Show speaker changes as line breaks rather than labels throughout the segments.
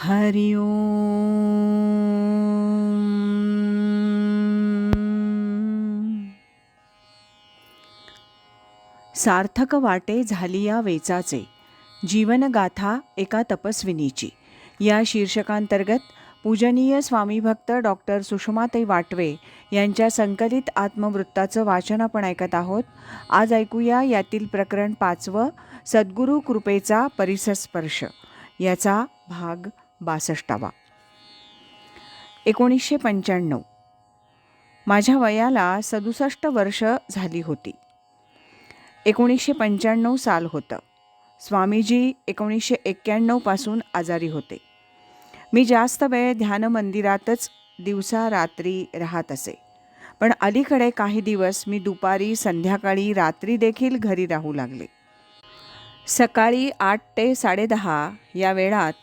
हरि ओम. सार्थक वाटे झाली या वेचाचे, जीवनगाथा एका तपस्विनीची या शीर्षकांतर्गत पूजनीय स्वामी भक्त डॉक्टर सुषमाताई वाटवे यांच्या संकलित आत्मवृत्ताचं वाचन आपण ऐकत आहोत. आज ऐकूया यातील प्रकरण 5, सद्गुरू कृपेचा परिसस्पर्श, याचा भाग 62. 1995. माझ्या वयाला 67 वर्ष झाली होती. 1995 साल होतं. स्वामीजी 1991 पासून आजारी होते. मी जास्त वेळ ध्यान मंदिरातच दिवसा रात्री राहत असे, पण अलीकडे काही दिवस मी दुपारी, संध्याकाळी, रात्री देखील घरी राहू लागले. सकाळी 8 ते 10:30 या वेळात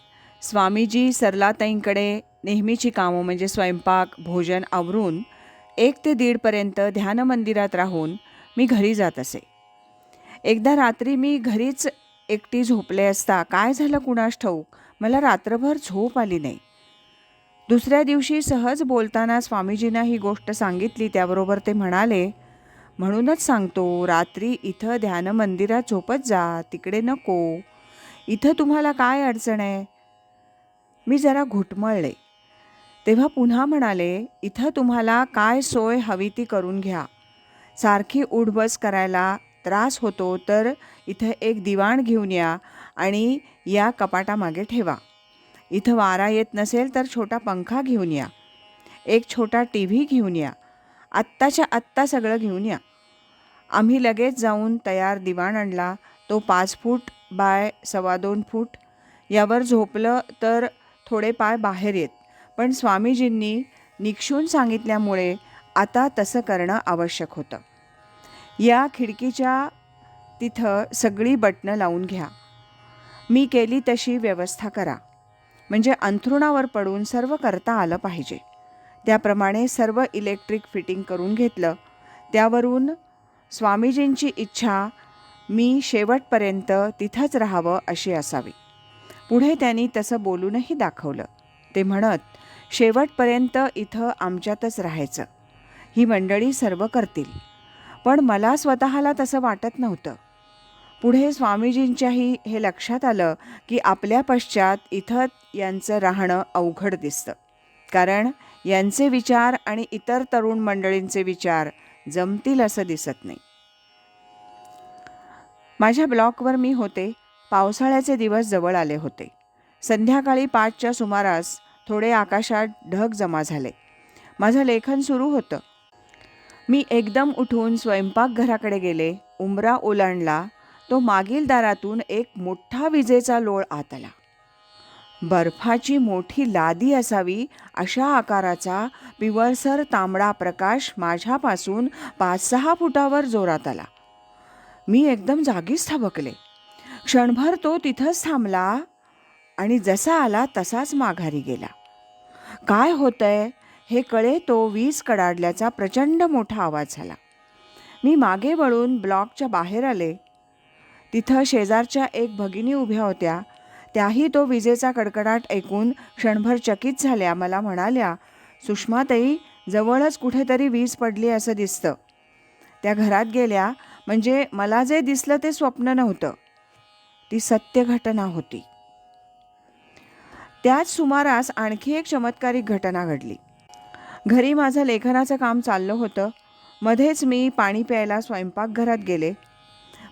स्वामीजी सरलाताईंकडे नेहमीची कामं म्हणजे स्वयंपाक, भोजन आवरून 1 ते 1:30 पर्यंत ध्यान मंदिरात राहून मी घरी जात असे. एकदा रात्री मी घरीच एकटी झोपले असता काय झालं कुणास ठाऊक, मला रात्रभर झोप आली नाही. दुसऱ्या दिवशी सहज बोलताना स्वामीजींना ही गोष्ट सांगितली. त्याबरोबर ते म्हणाले, म्हणूनच सांगतो, रात्री इथं ध्यान मंदिरात झोपत जा, तिकडे नको. इथं तुम्हाला काय अडचण आहे? मी जरा घुटमळले. तेव्हा पुन्हा म्हणाले, इथं तुम्हाला काय सोय हवी ती करून घ्या. सारखी उठबस करायला त्रास होतो तर इथं एक दिवाण घेऊन या आणि या कपाटामागे ठेवा. इथं वारा येत नसेल तर छोटा पंखा घेऊन या. एक छोटा TV घेऊन या. आत्ताच्या आत्ता सगळं घेऊन या. आम्ही लगेच जाऊन तयार दिवाण आणला. तो 5 फूट बाय 2.25 फूट. यावर झोपलं तर थोडे पाय बाहेर येत, पण स्वामीजींनी निक्षून सांगितल्यामुळे आता तसं करणं आवश्यक होतं. या खिडकीच्या तिथं सगळी बटणं लावून घ्या. मी केली तशी व्यवस्था करा, म्हणजे अंथरुणावर पडून सर्व करता आलं पाहिजे. त्याप्रमाणे सर्व इलेक्ट्रिक फिटिंग करून घेतलं. त्यावरून स्वामीजींची इच्छा मी शेवटपर्यंत तिथंच राहावं अशी असावी. पुढे त्यांनी तसं बोलूनही दाखवलं. ते म्हणत, शेवटपर्यंत इथं आमच्यातच राहायचं. ही मंडळी सर्व करतील. पण मला स्वतःला तसं वाटत नव्हतं. पुढे स्वामीजींच्याही हे लक्षात आलं की आपल्या पश्चात इथं यांचं राहणं अवघड दिसतं, कारण यांचे विचार आणि इतर तरुण मंडळींचे विचार जमतील असं दिसत नाही. माझ्या ब्लॉकवर मी होते. पावसाळ्याचे दिवस जवळ आले होते. संध्याकाळी 5च्या सुमारास थोडे आकाशात ढग जमा झाले. माझं लेखन सुरू होतं. मी एकदम उठून स्वयंपाकघराकडे गेले. उंबरा ओलांडला. तो मागील दारातून एक मोठा विजेचा लोळ आत आला. बर्फाची मोठी लादी असावी अशा आकाराचा पिवळसर तांबडा प्रकाश माझ्यापासून 5-6 फुटावर जोरात आला. मी एकदम जागीच थबकले. क्षणभर तो तिथंच थांबला आणि जसा आला तसाच माघारी गेला. काय होतंय हे कळे तो वीज कडाडल्याचा प्रचंड मोठा आवाज झाला. मी मागे वळून ब्लॉकच्या बाहेर आले. तिथं शेजारच्या एक भगिनी उभ्या होत्या. त्याही तो विजेचा कडकडाट ऐकून क्षणभर चकित झाल्या. मला म्हणाल्या, सुषमाताई, जवळच कुठेतरी वीज पडली असं दिसतं. त्या घरात गेल्या. म्हणजे मला जे दिसलं ते स्वप्न नव्हतं, ती सत्य घटना होती. त्याच सुमारास आणखी एक चमत्कारिक घटना घडली. घरी माझं लेखनाचं काम चाललं होतं. मध्येच मी पाणी प्यायला स्वयंपाकघरात गेले.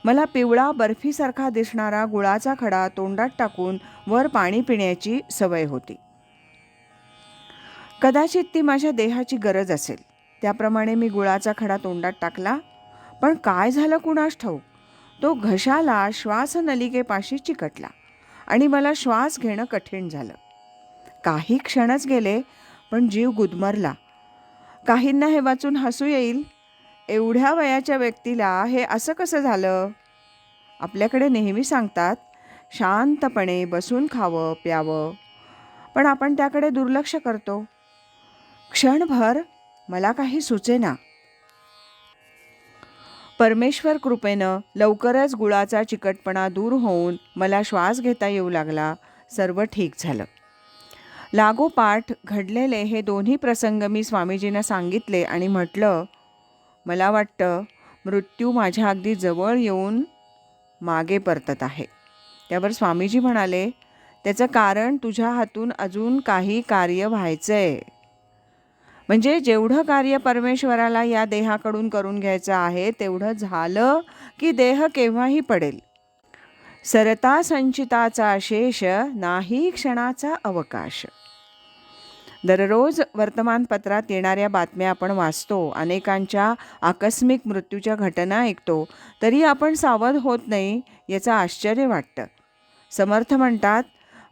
मला पिवळा बर्फीसारखा दिसणारा गुळाचा खडा तोंडात टाकून वर पाणी पिण्याची सवय होती. कदाचित ती माझ्या देहाची गरज असेल. त्याप्रमाणे मी गुळाचा खडा तोंडात टाकला. पण काय झालं कुणास ठाऊक, तो घशाला श्वासनलिकेपाशी चिकटला आणि मला श्वास घेणं कठीण झालं. काही क्षणच गेले, पण जीव गुदमरला. काहींना हे वाचून हसू येईल. एवढ्या वयाच्या व्यक्तीला हे असं कसं झालं? आपल्याकडे नेहमी सांगतात शांतपणे बसून खावं प्यावं, पण आपण त्याकडे दुर्लक्ष करतो. क्षणभर मला काही सुचेना. परमेश्वर कृपेनं लवकरच गुळाचा चिकटपणा दूर होऊन मला श्वास घेता येऊ लागला. सर्व ठीक झालं. लागोपाठ घडलेले हे दोन्ही प्रसंग मी स्वामीजींना सांगितले आणि म्हटलं, मला वाटतं मृत्यू माझ्या अगदी जवळ येऊन मागे परतत आहे. त्यावर स्वामीजी म्हणाले, त्याचं कारण तुझ्या हातून अजून काही कार्य व्हायचं आहे. म्हणजे जेवढं कार्य परमेश्वराला या देहाकडून करून घ्यायचं आहे तेवढं झालं की देह केव्हाही पडेल. सरता संचिताचा शेष, नाही क्षणाचा अवकाश. दररोज वर्तमानपत्रात येणाऱ्या बातम्या आपण वाचतो, अनेकांच्या आकस्मिक मृत्यूच्या घटना ऐकतो, तरी आपण सावध होत नाही याचं आश्चर्य वाटतं. समर्थ म्हणतात,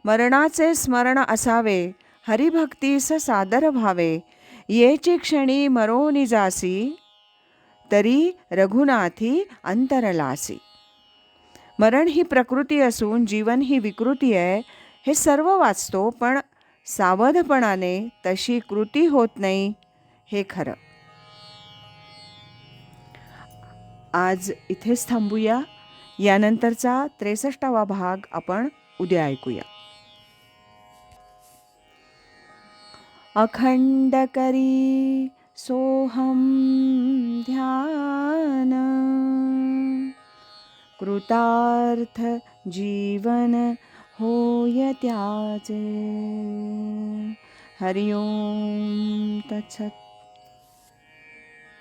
मरणाचे स्मरण असावे, हरिभक्तीस सादर व्हावे, येची क्षणी मरोनी जासी, तरी रघुनाथी अंतरलासी. मरण ही प्रकृती असून जीवन ही विकृती आहे हे सर्व वाचतो, पण सावधपणाने तशी कृती होत नाही हे खरं. आज इथेच थांबूया. यानंतरचा 63वा भाग आपण उद्या ऐकूया. अखंड करी सोहम ध्यान, कृतार्थ जीवन होय त्याचे. हरि ओम तत्सत.